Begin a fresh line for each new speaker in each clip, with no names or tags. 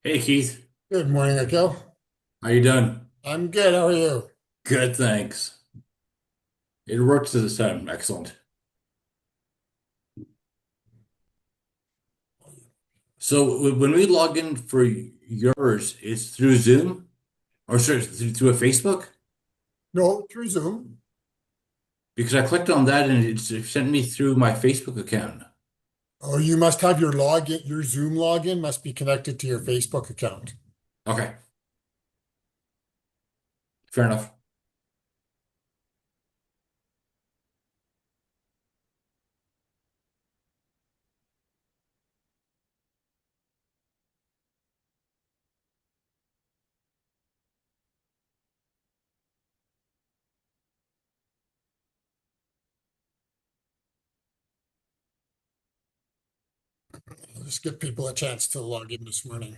Hey Keith,
Good morning, Akil.
how you doing?
I'm good. How are you?
Good, thanks. It works this time. Excellent. So when we log in for yours, it's through Zoom or sorry, through a Facebook?
No, through Zoom.
Because I clicked on that and it sent me through my Facebook account.
Oh, you must have your login, your Zoom login must be connected to your Facebook account.
Okay, fair enough.
I'll just give people a chance to log in this morning.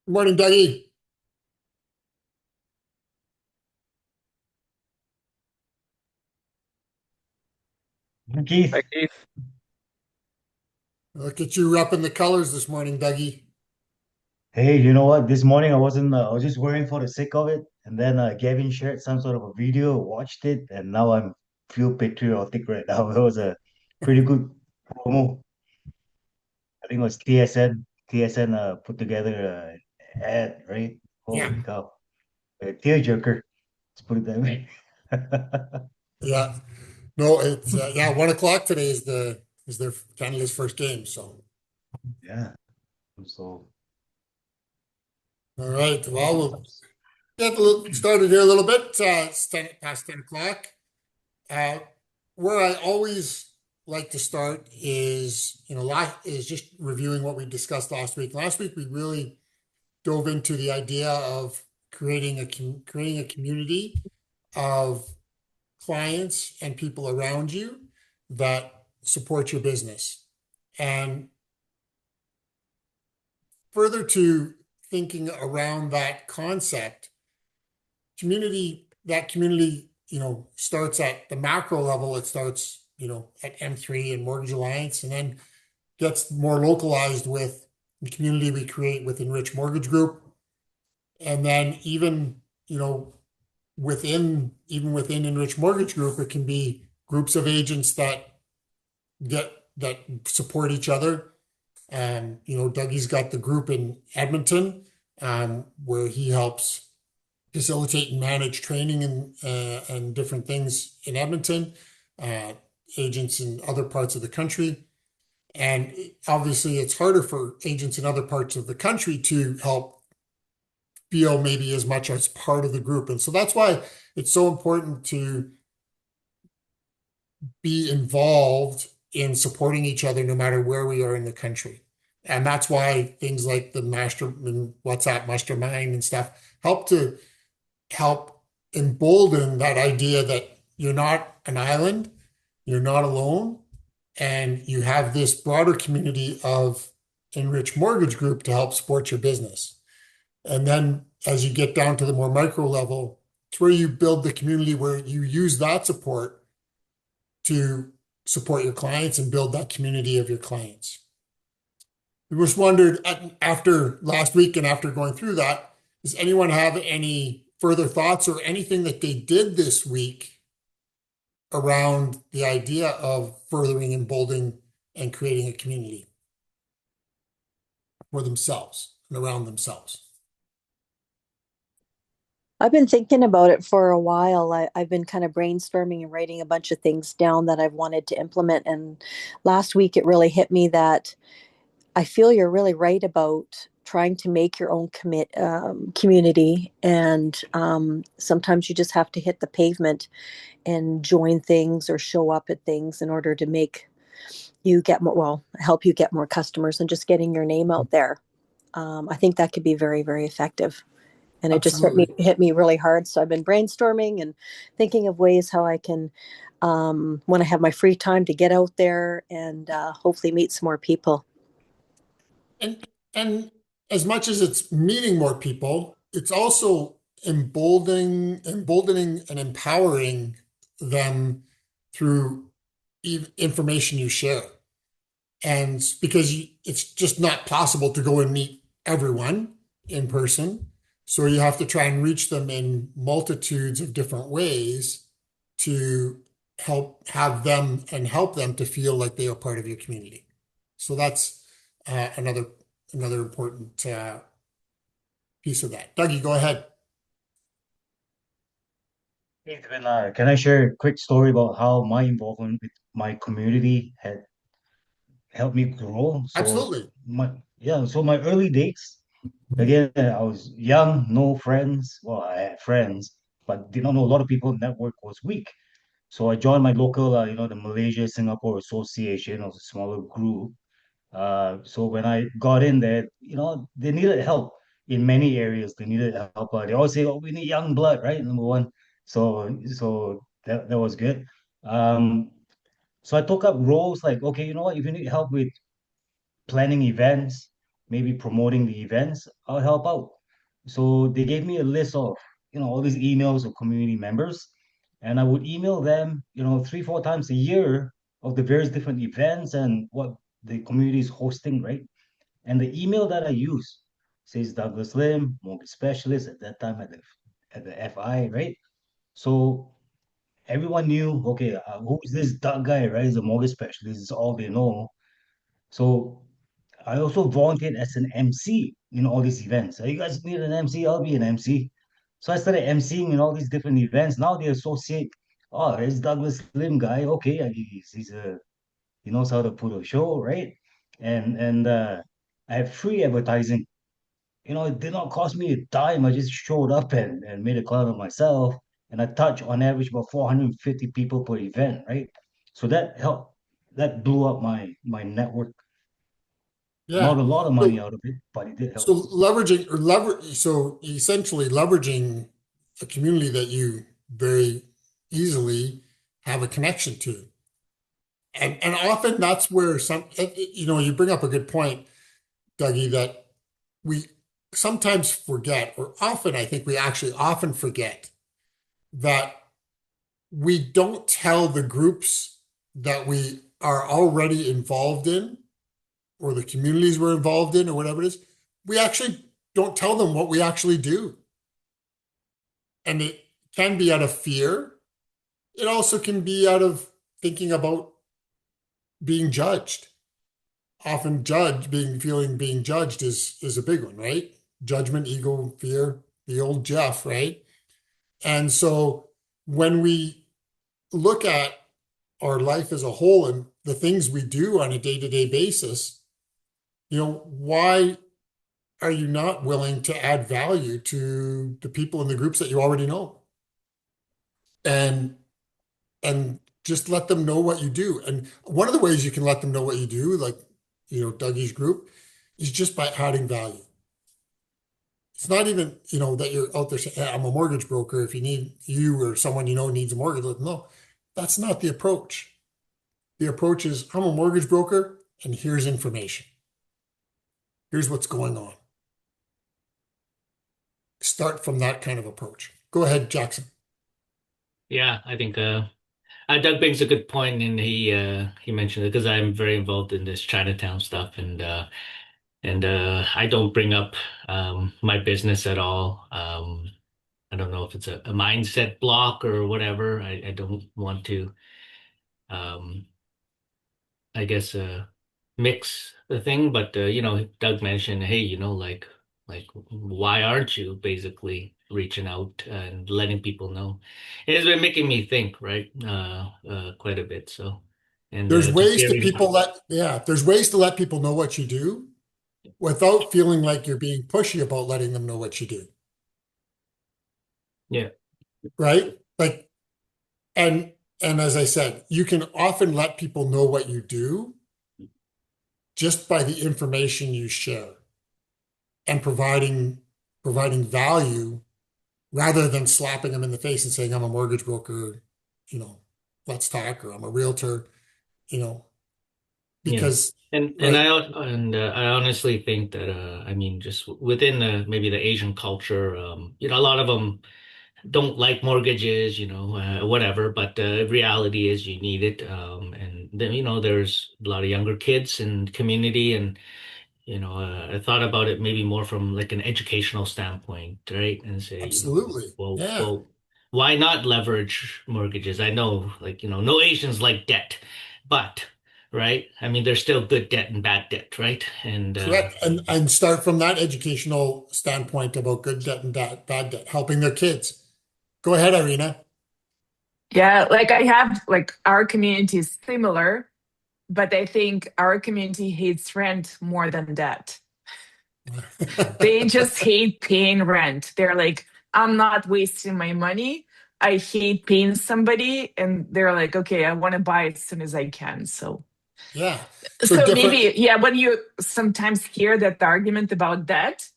Good morning, Dougie.
Keith,
Hi, Keith.
Look at you repping the colors this morning, Dougie.
hey, you know what? This morning I wasn't, I was just worrying for the sake of it. And then Gavin shared some sort of a video, watched it, and now I'm feel patriotic right now. It was a pretty good promo. I think it was TSN. TSN put together a ad, right?
Yeah,
Holy cow. A tearjerker. Let's put it that way.
yeah. No, it's yeah, 1 o'clock today is their Canada's first game. So,
Yeah. So,
all right. Well, we'll get a little, started here a little bit. It's past 10 o'clock. Uh, where I always like to start is, is just reviewing what we discussed last week. Last week we really dove into the idea of creating a community of clients and people around you that support your business. And further to thinking around that concept, community, starts at the macro level. It starts, at M3 and Mortgage Alliance, and then gets more localized with the community we create with Enriched Mortgage Group. And then you know, even within Enriched Mortgage Group, it can be groups of agents that support each other. And Dougie's got the group in Edmonton, where he helps facilitate and manage training and different things in Edmonton, uh, agents in other parts of the country. And obviously, it's harder for agents in other parts of the country to help feel maybe as much as part of the group. And so that's why it's so important to be involved in supporting each other no matter where we are in the country. And that's why things like the WhatsApp mastermind and stuff help embolden that idea that you're not an island, you're not alone, and you have this broader community of Enriched Mortgage Group to help support your business. And then as you get down to the more micro level, it's where you build the community where you use that support to support your clients and build that community of your clients. I just wondered after last week and after going through that, does anyone have any further thoughts or anything that they did this week around the idea of furthering and emboldening and creating a community for themselves and around themselves?
I've been thinking about it for a while. I've been kind of brainstorming and writing a bunch of things down that I've wanted to implement. And last week it really hit me that I feel you're really right about trying to make your own community. And sometimes you just have to hit the pavement and join things or show up at things in order to make you get more, well, help you get more customers and just getting your name out there. I think that could be very, very effective. And it just
Absolutely.
hit me really hard. So I've been brainstorming and thinking of ways how I can, when I have my free time, to get out there and hopefully meet some more people.
And as much as it's meeting more people, it's also emboldening and empowering them through information you share. And because it's just not possible to go and meet everyone in person. So you have to try and reach them in multitudes of different ways to help them to feel like they are part of your community. So that's another important piece of that. Dougie, go ahead.
Hey, can I share a quick story about how my involvement with my community had helped me grow?
Absolutely.
So my early days, again, I was young, no friends. Well, I had friends, but did not know a lot of people. Network was weak. So I joined my local, the Malaysia Singapore Association. It was a smaller group. So when I got in there, they needed help in many areas. They needed help. They always say, "Oh, we need young blood," right? Number one. So that was good. Um, so I took up roles like, okay, you know what? If you need help with planning events, maybe promoting the events, I'll help out. So they gave me a list of, all these emails of community members, and I would email them, 3, 4 times a year of the various different events and what the community is hosting, right? And the email that I use says Douglas Lim, mortgage specialist at that time at the FI, right? So everyone knew, okay, who's this Doug guy, right? He's a mortgage specialist. Is all they know. So I also volunteered as an MC in all these events. You guys need an MC? I'll be an MC. So I started MCing in all these different events. Now they associate, oh, it's Douglas Lim guy. Okay, he knows how to put a show, right? And I have free advertising. It did not cost me a dime. I just showed up and made a clown of myself. And I touch on average about 450 people per event, right? So that helped. That blew up my network. Not
Yeah.
a lot of money
So
out of it, but it did help.
so so essentially leveraging a community that you very easily have a connection to. And often that's where you bring up a good point, Dougie, that we sometimes forget, or often I think we actually often forget that we don't tell the groups that we are already involved in, or the communities we're involved in, or whatever it is, we actually don't tell them what we actually do. And it can be out of fear. It also can be out of thinking about being judged. Often being judged is a big one, right? Judgment, ego, fear, the old Jeff, right? And so when we look at our life as a whole and the things we do on a day-to-day basis, why are you not willing to add value to the people in the groups that you already know? And and just let them know what you do. And one of the ways you can let them know what you do, like Dougie's group, is just by adding value. It's not even, that you're out there saying, hey, I'm a mortgage broker. If you or someone needs a mortgage, let them know. That's not the approach. The approach is, I'm a mortgage broker, and here's information. Here's what's going on. Start from that kind of approach. Go ahead, Jackson.
Yeah, I think Doug brings a good point, and he mentioned it because I'm very involved in this Chinatown stuff, and I don't bring up my business at all. I don't know if it's a mindset block or whatever. I don't want to, um, I guess, mix the thing. But Doug mentioned, hey, like why aren't you basically reaching out and letting people know? It has been making me think, right, quite a bit. So, and
There's
just
ways to
hearing,
people let yeah, there's ways to let people know what you do without feeling like you're being pushy about letting them know what you do,
yeah,
right? And as I said, you can often let people know what you do just by the information you share and providing value rather than slapping them in the face and saying, I'm a mortgage broker, you know, let's talk, or I'm a realtor, you know,
Yeah.
because,
And
right?
I honestly think that I mean just within maybe the Asian culture, a lot of them don't like mortgages, whatever. But reality is you need it, and then there's a lot of younger kids in the community, and I thought about it maybe more from like an educational standpoint, right? And say,
Absolutely.
well,
Yeah.
well, why not leverage mortgages? I know, like, no Asians like debt, but right? I mean, there's still good debt and bad debt, right? And
Correct. And start from that educational standpoint about good debt and bad debt, helping their kids. Go ahead, Iryna.
Yeah, like I have like our community is similar, but I think our community hates rent more than debt. They just hate paying rent. They're like, I'm not wasting my money. I hate paying somebody. And they're like, okay, I want to buy as soon as I can. So
Yeah. So
so
different.
maybe, yeah, when you sometimes hear that argument about debt,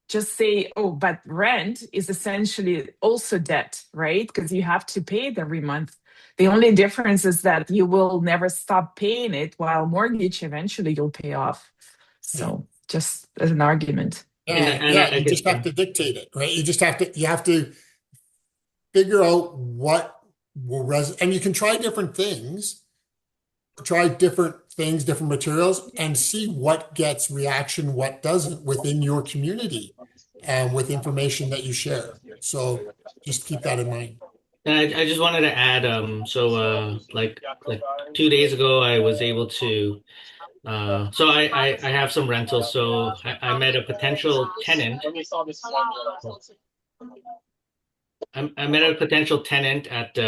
just say, oh, but rent is essentially also debt, right? Because you have to pay it every month. The only difference is that you will never stop paying it, while mortgage eventually you'll pay off.
Yeah.
So just as an argument.
and
Yeah.
I
You
guess
just have to dictate it, right? You have to figure out what will and you can try different things, different materials, and see what gets reaction, what doesn't within your community and with information that you share. So just keep that in mind.
And I just wanted to add, so like 2 days ago, I was able to, so I have some rentals, so I met a potential tenant. I met a potential tenant at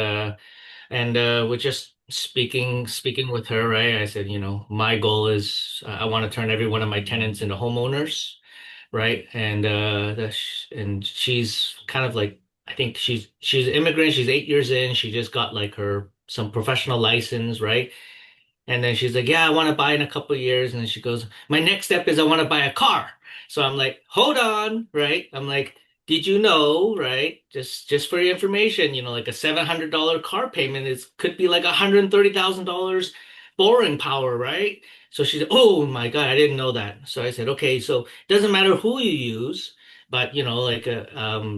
and we're just speaking with her, right? I said, my goal is I want to turn every one of my tenants into homeowners, right? And and she's kind of like, I think she's an immigrant. She's 8 years in. She just got like her some professional license, right? And then she's like, yeah, I want to buy in a couple of years. And then she goes, my next step is I want to buy a car. So I'm like, hold on, right? I'm like, did you know, right? Just for your information, like a $700 car payment is could be like $130,000 borrowing power, right? So she's, oh my God, I didn't know that. So I said, okay, so it doesn't matter who you use, but like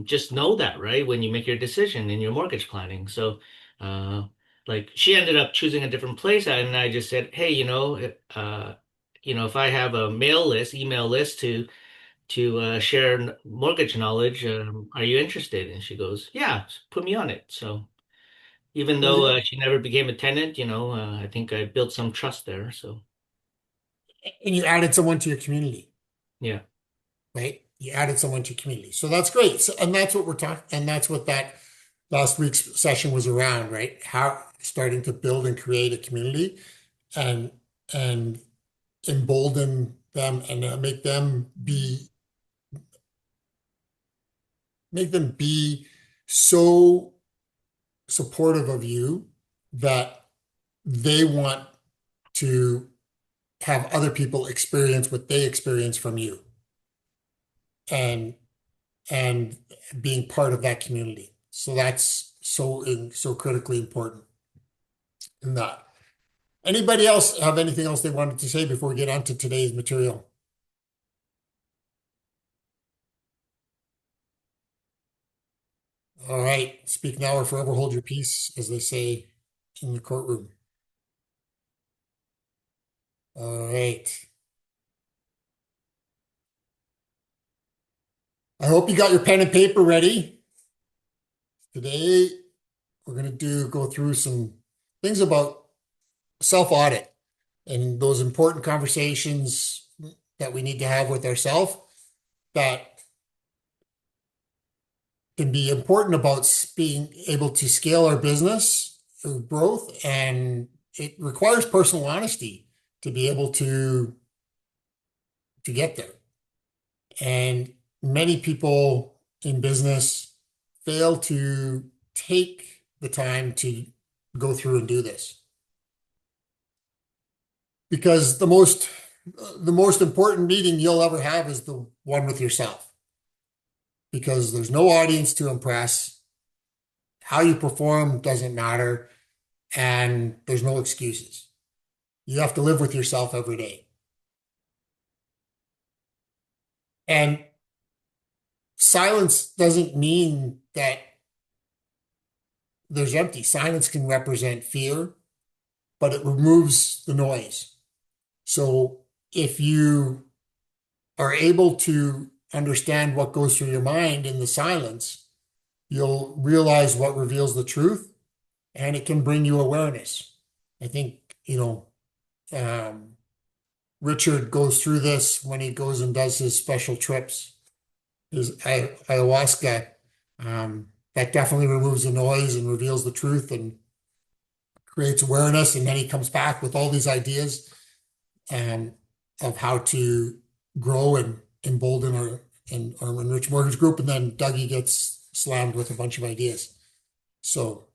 just know that, right? When you make your decision in your mortgage planning. So uh like she ended up choosing a different place, and I just said, hey, if I have a email list to share mortgage knowledge, are you interested? And she goes, yeah, put me on it. So even
Well,
though she never became a tenant, I think I built some trust there. So
and you added someone to your community,
yeah,
right? You added someone to your community. So that's great. So, and that's what we're talking, and that's what that last week's session was around, right? How starting to build and create a community and and embolden them and make them be so supportive of you that they want to have other people experience what they experience from you and and being part of that community. So that's so critically important in that. Anybody else have anything else they wanted to say before we get on to today's material? All right, speak now or forever hold your peace, as they say in the courtroom. All right. I hope you got your pen and paper ready. Today, we're going to go through some things about self-audit and those important conversations that we need to have with ourselves that can be important about being able to scale our business through growth. And it requires personal honesty to be able to get there. And many people in business fail to take the time to go through and do this. Because the most the most important meeting you'll ever have is the one with yourself, because there's no audience to impress. How you perform doesn't matter, and there's no excuses. You have to live with yourself every day. And silence doesn't mean that there's empty. Silence can represent fear, but it removes the noise. So if you are able to understand what goes through your mind in the silence, you'll realize what reveals the truth, and it can bring you awareness. I think, Richard goes through this when he goes and does his special trips, his ayahuasca. That definitely removes the noise and reveals the truth and creates awareness. And then he comes back with all these ideas of how to grow and embolden our Enriched Mortgage Group. And then Dougie gets slammed with a bunch of ideas. So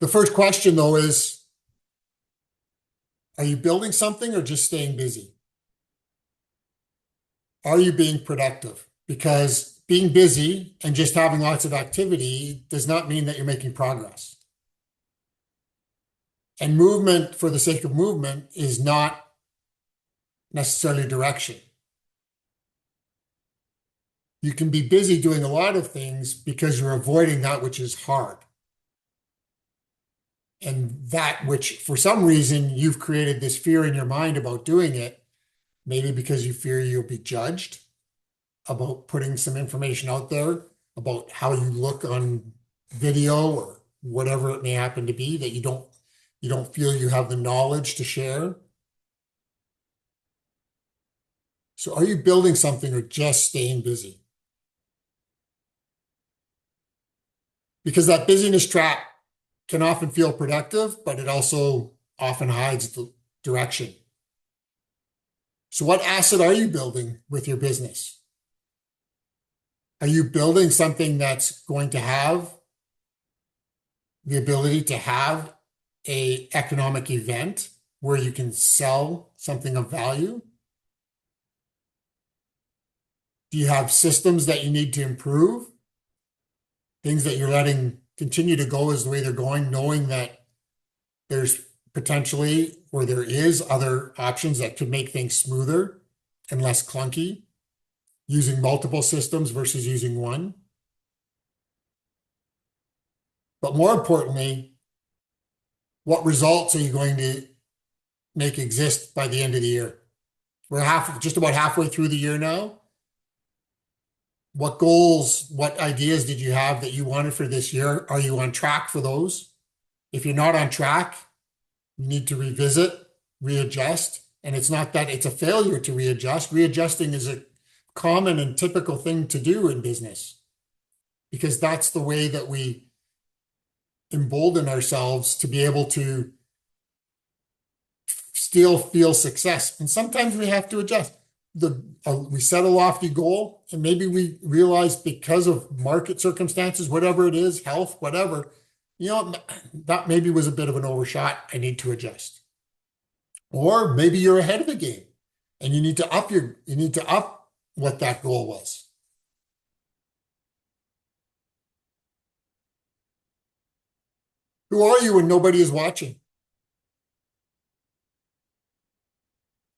the first question, though, is, are you building something or just staying busy? Are you being productive? Because being busy and just having lots of activity does not mean that you're making progress. And movement for the sake of movement is not necessarily direction. You can be busy doing a lot of things because you're avoiding that which is hard. And that which, for some reason, you've created this fear in your mind about doing it, maybe because you fear you'll be judged about putting some information out there about how you look on video or whatever it may happen to be, that you don't feel you have the knowledge to share. So are you building something or just staying busy? Because that busyness trap can often feel productive, but it also often hides the direction. So what asset are you building with your business? Are you building something that's going to have the ability to have an economic event where you can sell something of value? Do you have systems that you need to improve? Things that you're letting continue to go as the way they're going, knowing that there's potentially, or there is other options that could make things smoother and less clunky, using multiple systems versus using one. But more importantly, what results are you going to make exist by the end of the year? We're just about halfway through the year now. What goals, what ideas did you have that you wanted for this year? Are you on track for those? If you're not on track, you need to revisit, readjust. And it's not that it's a failure to readjust. Readjusting is a common and typical thing to do in business, because that's the way that we embolden ourselves to be able to still feel success. And sometimes we have to adjust. We set a lofty goal, and maybe we realize, because of market circumstances, whatever it is, health, whatever, that maybe was a bit of an overshot. I need to adjust. Or maybe you're ahead of the game and you need to up what that goal was. Who are you when nobody is watching?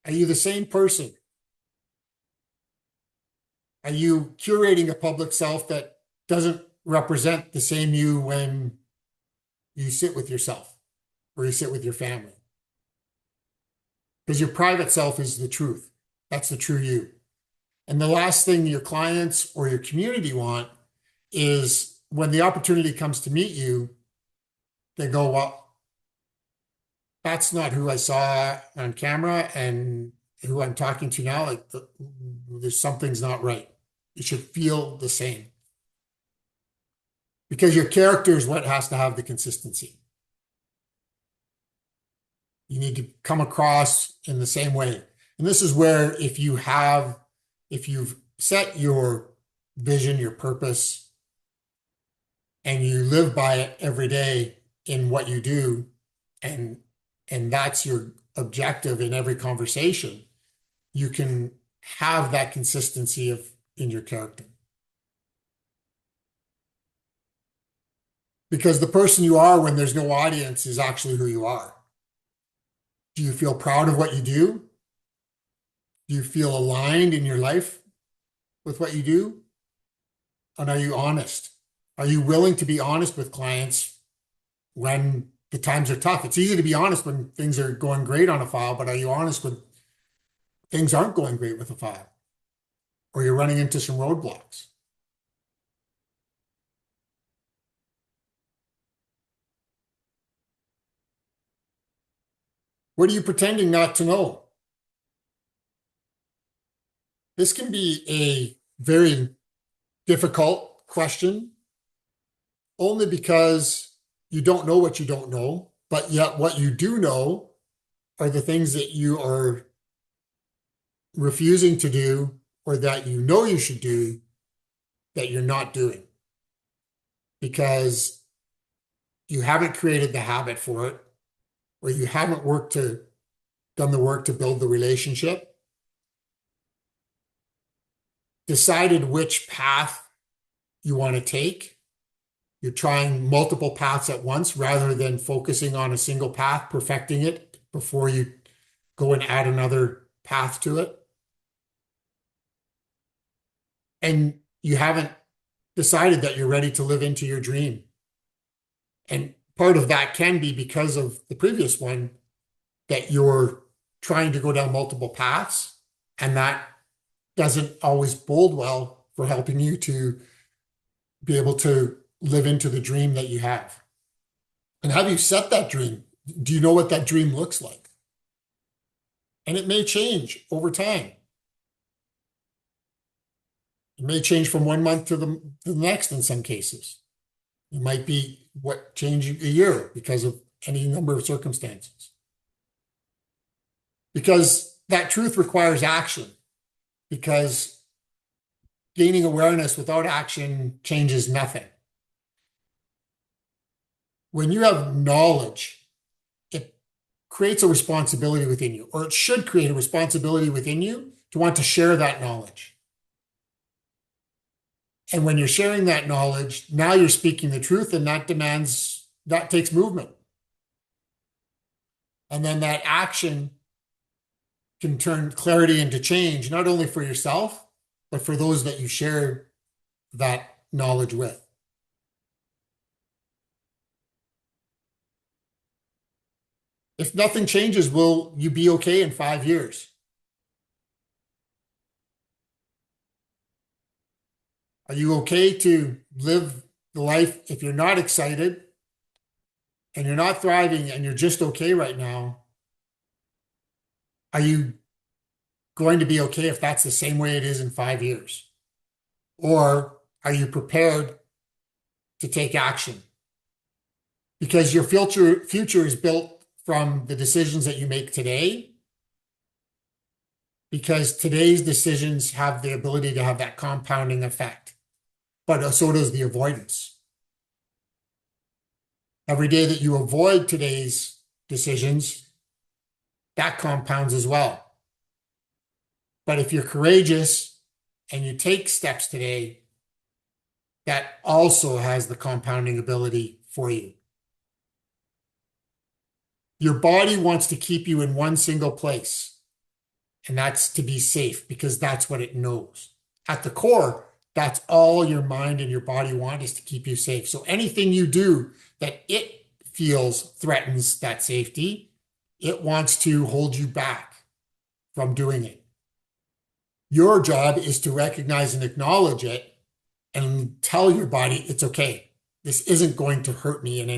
Are you the same person? Are you curating a public self that doesn't represent the same you when you sit with yourself or you sit with your family? Because your private self is the truth. That's the true you. And the last thing your clients or your community want is, when the opportunity comes to meet you, they go, well, that's not who I saw on camera and who I'm talking to now. Like, there's something's not right. It should feel the same. Because your character is what has to have the consistency. You need to come across in the same way. And this is where, if you've set your vision, your purpose, and you live by it every day in what you do, and that's your objective in every conversation, you can have that consistency in your character. Because the person you are when there's no audience is actually who you are. Do you feel proud of what you do? Do you feel aligned in your life with what you do? And are you honest? Are you willing to be honest with clients when the times are tough? It's easy to be honest when things are going great on a file, but are you honest when things aren't going great with a file? Or you're running into some roadblocks? What are you pretending not to know? This can be a very difficult question, only because you don't know what you don't know, but yet what you do know are the things that you are refusing to do or that you know you should do that you're not doing because you haven't created the habit for it, or you haven't done the work to build the relationship, decided which path you want to take. You're trying multiple paths at once rather than focusing on a single path, perfecting it before you go and add another path to it. And you haven't decided that you're ready to live into your dream. And part of that can be because of the previous one, that you're trying to go down multiple paths, and that doesn't always bode well for helping you to be able to live into the dream that you have. And have you set that dream? Do you know what that dream looks like? And it may change over time. It may change from 1 month to the next in some cases. It might be change a year because of any number of circumstances. Because that truth requires action. Because gaining awareness without action changes nothing. When you have knowledge, it creates a responsibility within you, or it should create a responsibility within you to want to share that knowledge. And when you're sharing that knowledge, now you're speaking the truth, and that takes movement. And then that action can turn clarity into change, not only for yourself, but for those that you share that knowledge with. If nothing changes, will you be okay in 5 years? Are you okay to live the life if you're not excited and you're not thriving and you're just okay right now? Are you going to be okay if that's the same way it is in 5 years? Or are you prepared to take action? Because your future is built from the decisions that you make today. Because today's decisions have the ability to have that compounding effect. But so does the avoidance. Every day that you avoid today's decisions, that compounds as well. But if you're courageous and you take steps today, that also has the compounding ability for you. Your body wants to keep you in one single place, and that's to be safe, because that's what it knows. At the core, that's all your mind and your body want, is to keep you safe. So anything you do that it feels threatens that safety, it wants to hold you back from doing it. Your job is to recognize and acknowledge it and tell your body, it's okay. This isn't going to hurt me in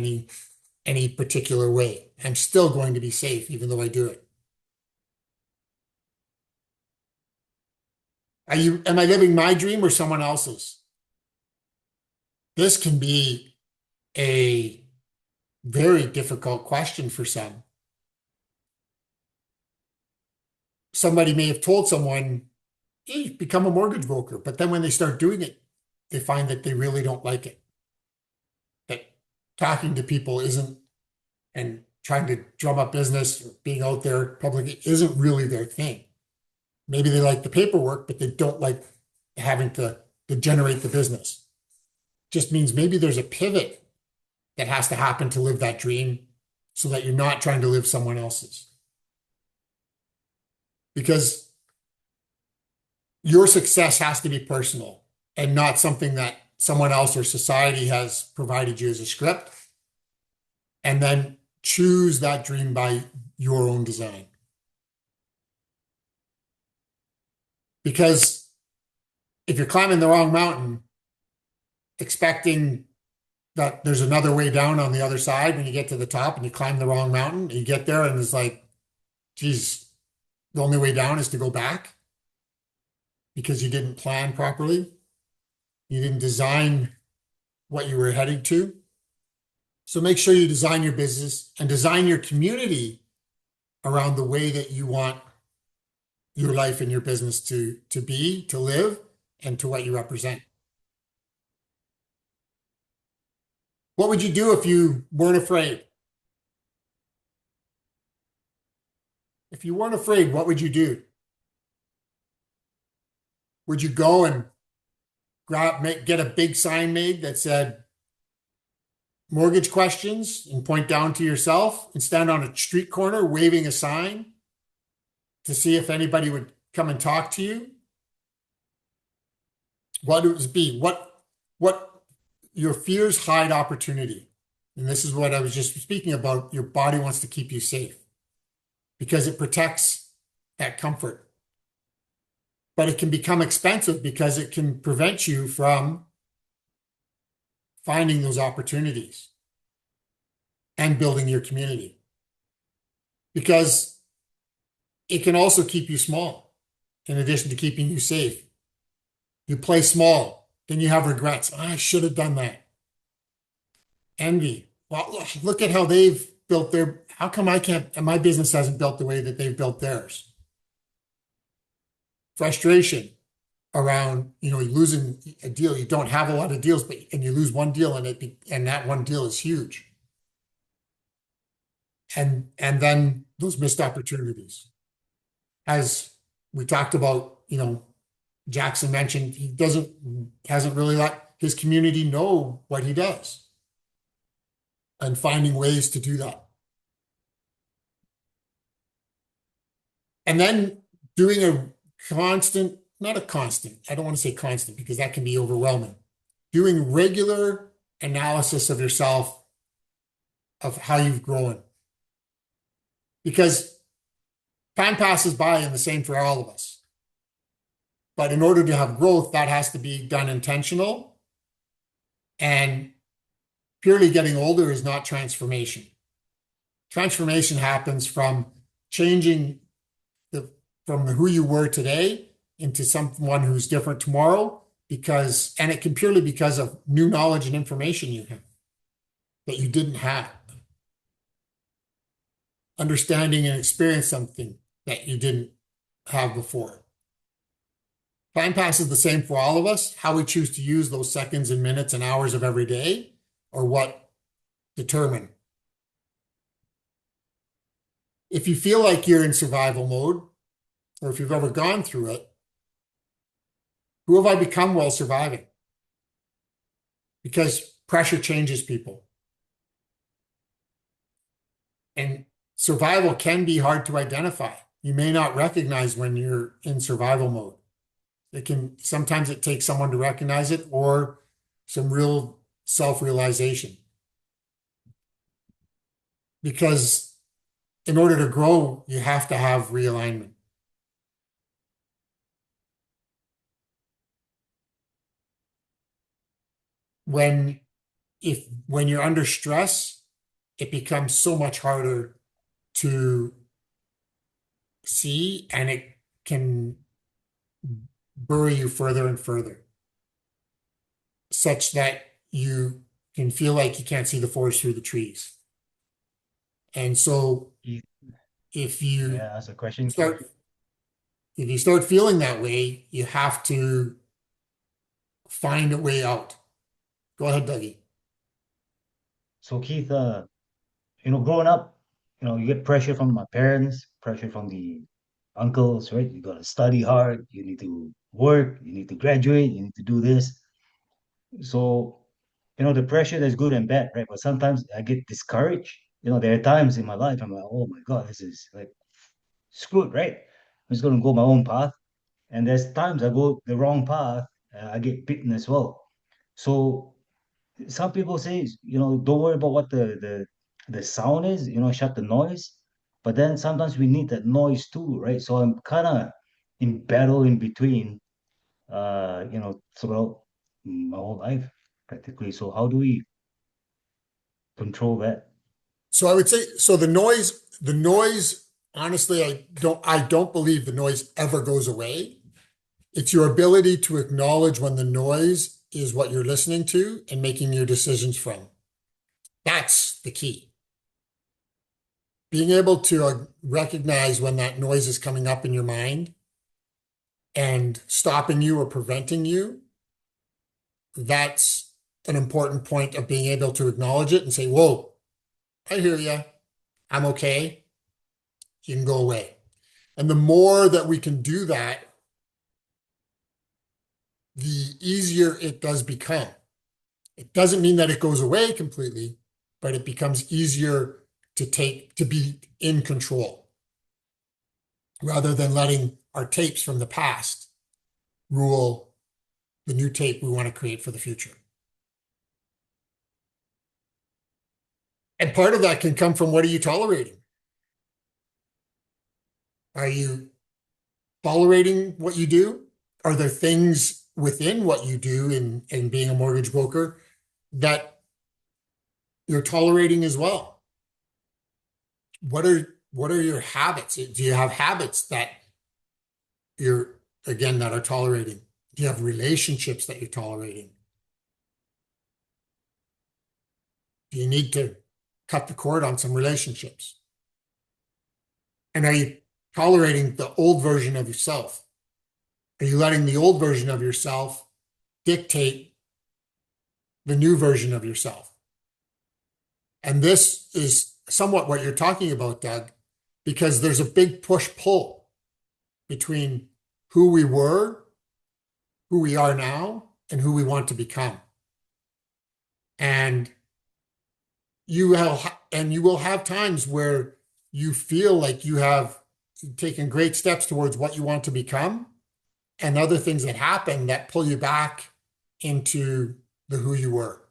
any particular way. I'm still going to be safe even though I do it. Am I living my dream or someone else's? This can be a very difficult question for some. Somebody may have told someone, hey, become a mortgage broker. But then when they start doing it, they find that they really don't like it. That talking to people isn't, and trying to drum up business, or being out there publicly isn't really their thing. Maybe they like the paperwork, but they don't like having to generate the business. Just means maybe there's a pivot that has to happen to live that dream so that you're not trying to live someone else's. Because your success has to be personal and not something that someone else or society has provided you as a script. And then choose that dream by your own design. Because if you're climbing the wrong mountain, expecting that there's another way down on the other side, when you get to the top and you climb the wrong mountain, you get there and it's like, geez, the only way down is to go back because you didn't plan properly. You didn't design what you were heading to. So make sure you design your business and design your community around the way that you want your life and your business to be, to live, and to what you represent. What would you do if you weren't afraid? If you weren't afraid, what would you do? Would you go and get a big sign made that said mortgage questions and point down to yourself and stand on a street corner waving a sign to see if anybody would come and talk to you? What would it be? What your fears hide opportunity. And this is what I was just speaking about. Your body wants to keep you safe because it protects that comfort. But it can become expensive because it can prevent you from finding those opportunities and building your community. Because it can also keep you small in addition to keeping you safe. You play small, then you have regrets. Oh, I should have done that. Envy. Well, look at how they've built their, how come I can't, and my business hasn't built the way that they've built theirs? Frustration around, losing a deal. You don't have a lot of deals, and you lose one deal and that one deal is huge. And then those missed opportunities. As we talked about, Jackson mentioned, he hasn't really let his community know what he does and finding ways to do that. And then doing I don't want to say constant because that can be overwhelming. Doing regular analysis of yourself, of how you've grown. Because time passes by and the same for all of us. But in order to have growth, that has to be done intentional. And purely getting older is not transformation. Transformation happens from changing from who you were today into someone who's different tomorrow, and it can purely because of new knowledge and information you have that you didn't have. Understanding and experience something that you didn't have before. Time passes the same for all of us. How we choose to use those seconds and minutes and hours of every day are what determine. If you feel like you're in survival mode, or if you've ever gone through it, who have I become while surviving? Because pressure changes people. And survival can be hard to identify. You may not recognize when you're in survival mode. Sometimes it takes someone to recognize it or some real self-realization. Because in order to grow, you have to have realignment. When you're under stress, it becomes so much harder to see, and it can bury you further and further, such that you can feel like you can't see the forest through the trees. And so if you
that's a question.
if you start feeling that way, you have to find a way out. Go ahead, Dougie.
So Keith, growing up, you get pressure from my parents, pressure from the uncles, right? You gotta study hard, you need to work, you need to graduate, you need to do this. So, the pressure is good and bad, right? But sometimes I get discouraged. There are times in my life I'm like, oh my God, this is like screwed, right? I'm just gonna go my own path. And there's times I go the wrong path, I get beaten as well. So some people say, don't worry about what the sound is, shut the noise. But then sometimes we need that noise too, right? So I'm kind of in battle in between, throughout my whole life practically. So how do we control that?
So I would say, so the noise, honestly, I don't believe the noise ever goes away. It's your ability to acknowledge when the noise is what you're listening to and making your decisions from. That's the key. Being able to recognize when that noise is coming up in your mind and stopping you or preventing you, that's an important point of being able to acknowledge it and say, whoa, I hear you. I'm okay. You can go away. And the more that we can do that, the easier it does become. It doesn't mean that it goes away completely, but it becomes easier to be in control rather than letting our tapes from the past rule the new tape we want to create for the future. And part of that can come from, what are you tolerating? Are you tolerating what you do? Are there things within what you do in being a mortgage broker that you're tolerating as well? What are your habits? Do you have habits that you're, again, that are tolerating? Do you have relationships that you're tolerating? Do you need to cut the cord on some relationships? And are you tolerating the old version of yourself? Are you letting the old version of yourself dictate the new version of yourself? And this is somewhat what you're talking about, Doug, because there's a big push-pull between who we were, who we are now, and who we want to become. And you will have times where you feel like you have taken great steps towards what you want to become, and other things that happen that pull you back into the who you were.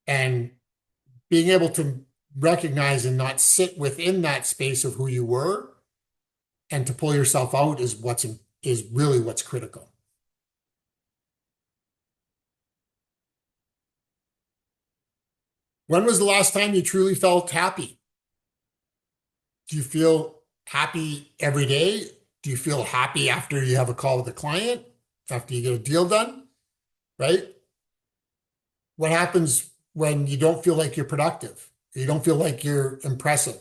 And being able to recognize and not sit within that space of who you were and to pull yourself out is really what's critical. When was the last time you truly felt happy? Do you feel happy every day? Do you feel happy after you have a call with a client, after you get a deal done, right? What happens when you don't feel like you're productive? You don't feel like you're impressive.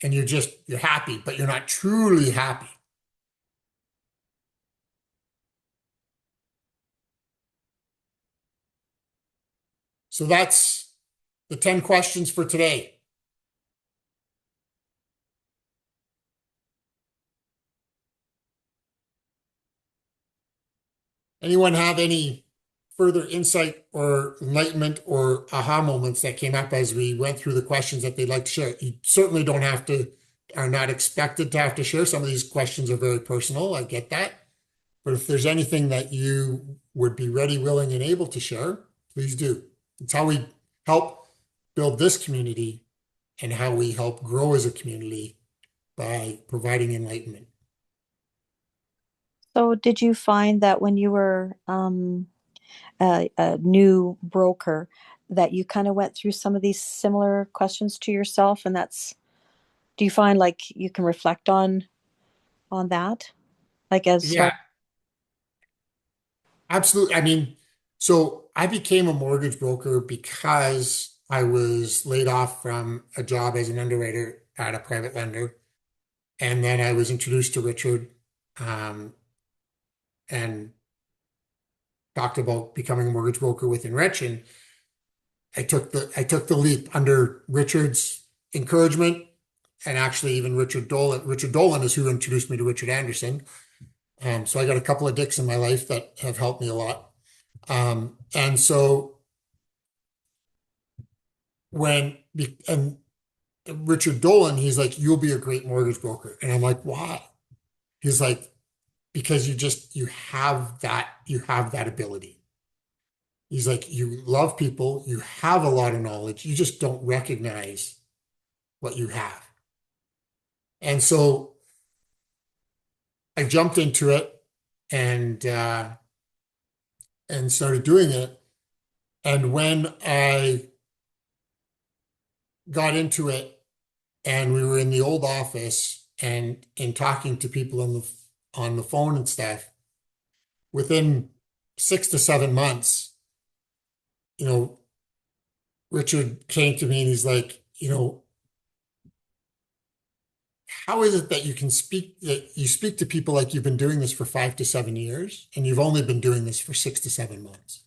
And you're happy, but you're not truly happy. So that's the 10 questions for today. Anyone have any further insight or enlightenment or aha moments that came up as we went through the questions that they'd like to share? You certainly are not expected to have to share. Some of these questions are very personal. I get that. But if there's anything that you would be ready, willing, and able to share, please do. It's how we help build this community and how we help grow as a community by providing enlightenment.
So, did you find that when you were a new broker, that you kind of went through some of these similar questions to yourself, and do you find like you can reflect on that, like as far?
Yeah, absolutely. I mean, so I became a mortgage broker because I was laid off from a job as an underwriter at a private lender. And then I was introduced to Richard, and talked about becoming a mortgage broker with Enriched. I took the leap under Richard's encouragement, and actually even Richard Dolan. Richard Dolan is who introduced me to Richard Anderson. So I got a couple of dicks in my life that have helped me a lot. And so and Richard Dolan, he's like, you'll be a great mortgage broker. And I'm like, why? He's like, because you have that ability. He's like, you love people, you have a lot of knowledge, you just don't recognize what you have. And so I jumped into it and started doing it. And when I got into it and we were in the old office and in talking to people on the phone and stuff, within 6 to 7 months, Richard came to me and he's like, how is it that you speak to people like you've been doing this for 5 to 7 years and you've only been doing this for 6 to 7 months?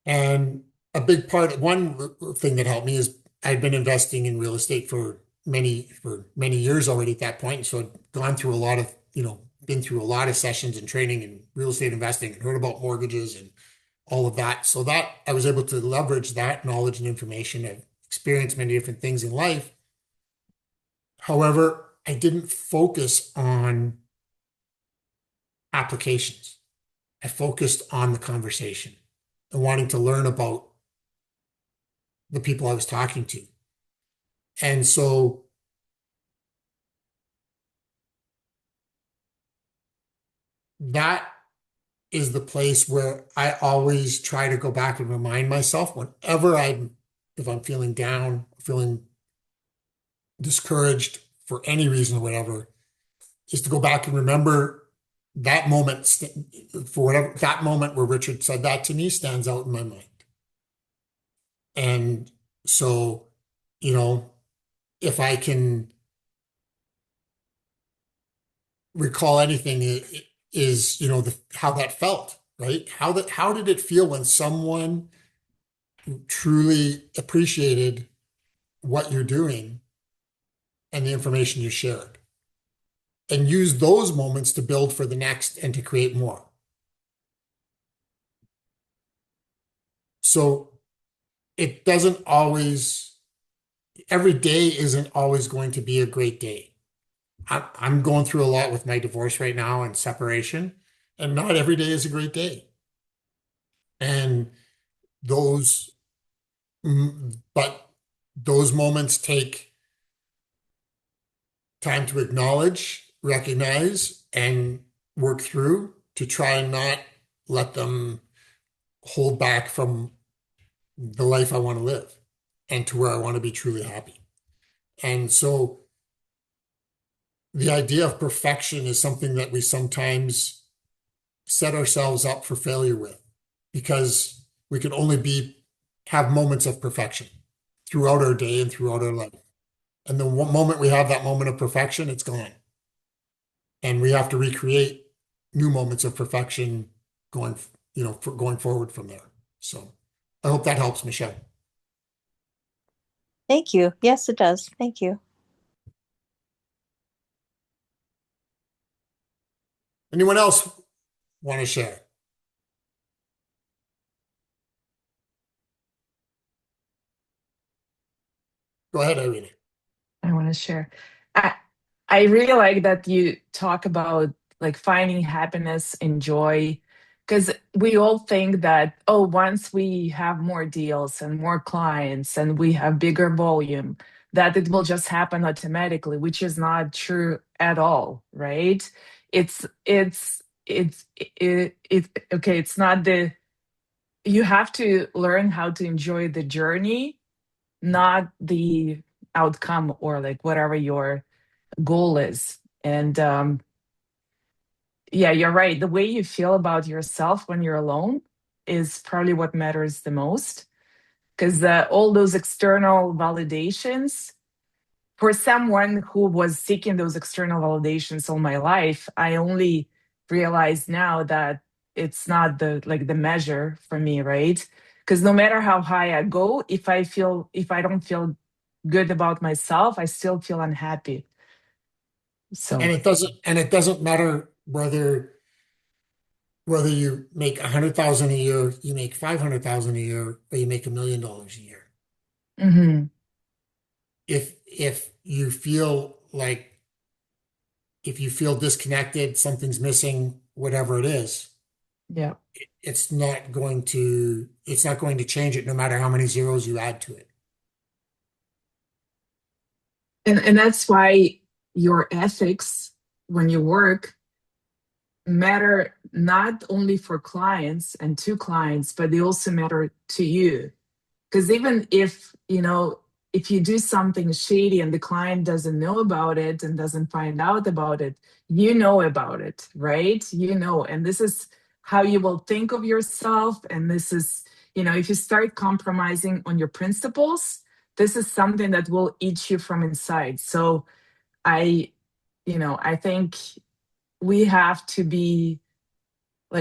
And one thing that helped me is I'd been investing in real estate for many years already at that point. So I'd gone through been through a lot of sessions and training in real estate investing and heard about mortgages and all of that. So that I was able to leverage that knowledge and information. I've experienced many different things in life. However, I didn't focus on applications. I focused on the conversation and wanting to learn about the people I was talking to. And so that is the place where I always try to go back and remind myself if I'm feeling down, feeling discouraged for any reason or whatever, is to go back and remember that moment that moment where Richard said that to me stands out in my mind. And so, if I can recall anything, it is, how that felt, right? How did it feel when someone truly appreciated what you're doing and the information you shared, and use those moments to build for the next and to create more. So it doesn't always, every day isn't always going to be a great day. I'm going through a lot with my divorce right now and separation, and not every day is a great day. And but those moments take time to acknowledge, recognize, and work through to try and not let them hold back from the life I want to live and to where I want to be truly happy. And so the idea of perfection is something that we sometimes set ourselves up for failure with, because we can only have moments of perfection throughout our day and throughout our life. And the moment we have that moment of perfection, it's gone. And we have to recreate new moments of perfection going forward from there. So I hope that helps, Michelle.
Thank you. Yes, it does. Thank you.
Anyone else want to share? Go ahead, Iryna.
I want to share. I really like that you talk about like finding happiness and joy, because we all think that, oh, once we have more deals and more clients and we have bigger volume, that it will just happen automatically, which is not true at all, right? Okay, it's not you have to learn how to enjoy the journey, not the outcome or like whatever your goal is. And yeah, you're right. The way you feel about yourself when you're alone is probably what matters the most, because all those external validations, for someone who was seeking those external validations all my life, I only realize now that it's not the measure for me, right? Because no matter how high I go, if I don't feel good about myself, I still feel unhappy. So
And it doesn't matter whether you make 100,000 a year, you make 500,000 a year, or you make $1 million a year.
mhm,
If you feel like, if you feel disconnected, something's missing, whatever it is,
yeah.
it's not going to change it no matter how many zeros you add to it.
And that's why your ethics when you work matter not only for clients and to clients, but they also matter to you. Because even if, if you do something shady and the client doesn't know about it and doesn't find out about it, you know about it, right? And this is how you will think of yourself. And this is, if you start compromising on your principles, this is something that will eat you from inside. So I, I think we have to be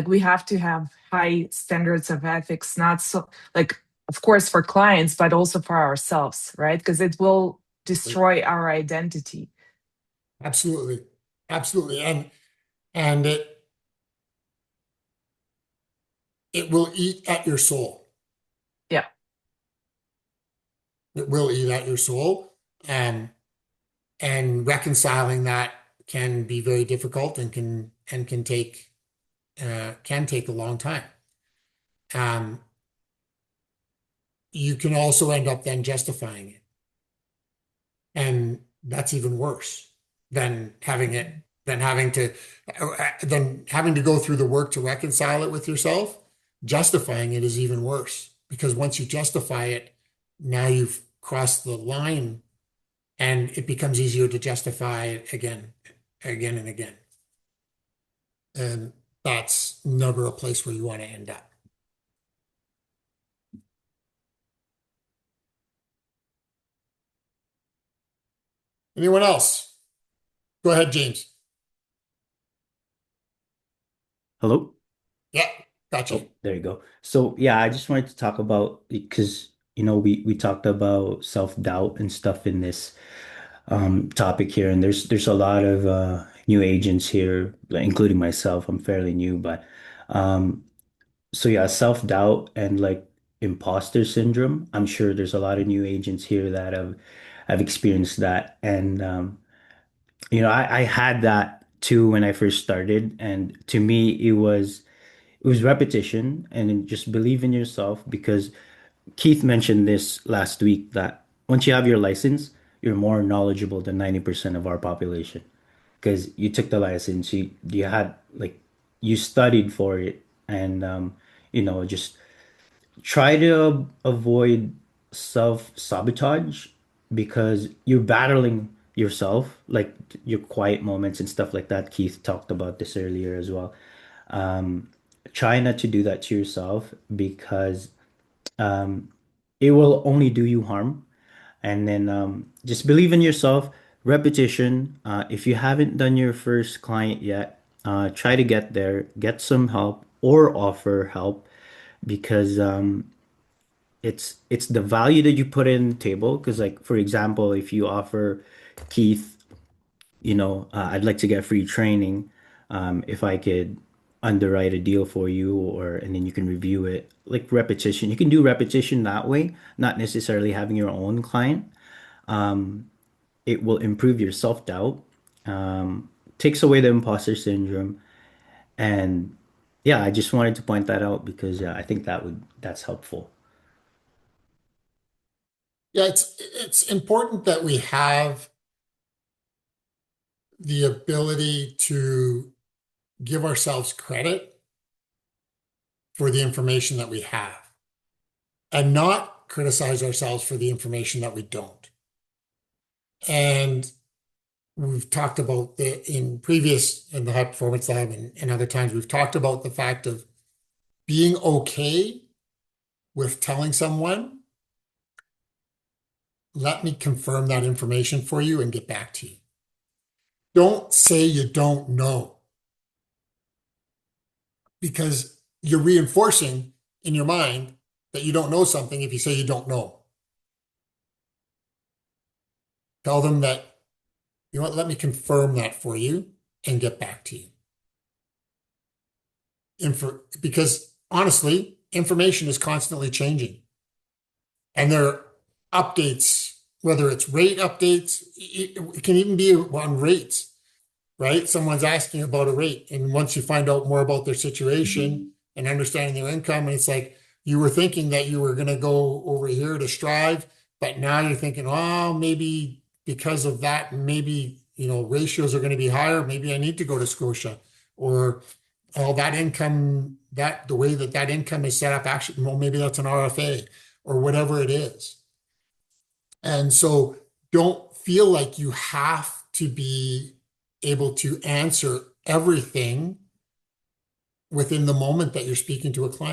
we have to have high standards of ethics, not so of course for clients, but also for ourselves, right? Because it will destroy our identity.
Absolutely. Absolutely. And it will eat at your soul.
Yeah.
It will eat at your soul. And reconciling that can be very difficult and can take a long time. You can also end up then justifying it. And that's even worse than having to go through the work to reconcile it with yourself. Justifying it is even worse, because once you justify it, now you've crossed the line, and it becomes easier to justify it again and again. And that's never a place where you want to end up. Anyone else? Go ahead, James.
Hello?
Yeah, gotcha.
Oh, there you go. So yeah, I just wanted to talk about because we talked about self-doubt and stuff in this topic here, and there's a lot of new agents here, like, including myself. I'm fairly new, but um so yeah, self-doubt and like imposter syndrome. I'm sure there's a lot of new agents here that have experienced that. And I had that too when I first started, and to me it was repetition and then just believe in yourself, because Keith mentioned this last week that once you have your license, you're more knowledgeable than 90% of our population, because you took the license, you had like you studied for it, and just try to avoid self-sabotage, because you're battling yourself, like your quiet moments and stuff like that. Keith talked about this earlier as well. Try not to do that to yourself, because it will only do you harm. And then just believe in yourself. Repetition. If you haven't done your first client yet, try to get there, get some help or offer help, because it's the value that you put in the table. Because like, for example, if you offer Keith, I'd like to get free training. If I could underwrite a deal for you, and then you can review it, like repetition. You can do repetition that way, not necessarily having your own client. It will improve your self-doubt, takes away the imposter syndrome. And yeah, I just wanted to point that out, because I think that's helpful.
Yeah, it's important that we have the ability to give ourselves credit for the information that we have and not criticize ourselves for the information that we don't. And we've talked about in the high performance lab and other times, we've talked about the fact of being okay with telling someone, let me confirm that information for you and get back to you. Don't say you don't know, because you're reinforcing in your mind that you don't know something if you say you don't know. Tell them that, you know what, let me confirm that for you and get back to you. Because honestly, information is constantly changing. And there are updates, whether it's rate updates, it can even be on rates, right? Someone's asking about a rate. And once you find out more about their situation and understanding their income, and it's like you were thinking that you were going to go over here to Strive, but now you're thinking, oh, maybe because of that, maybe, ratios are going to be higher. Maybe I need to go to Scotia, or that income, the way that income is set up, actually, well, maybe that's an RFA or whatever it is. And so don't feel like you have to be able to answer everything within the moment that you're speaking to a client.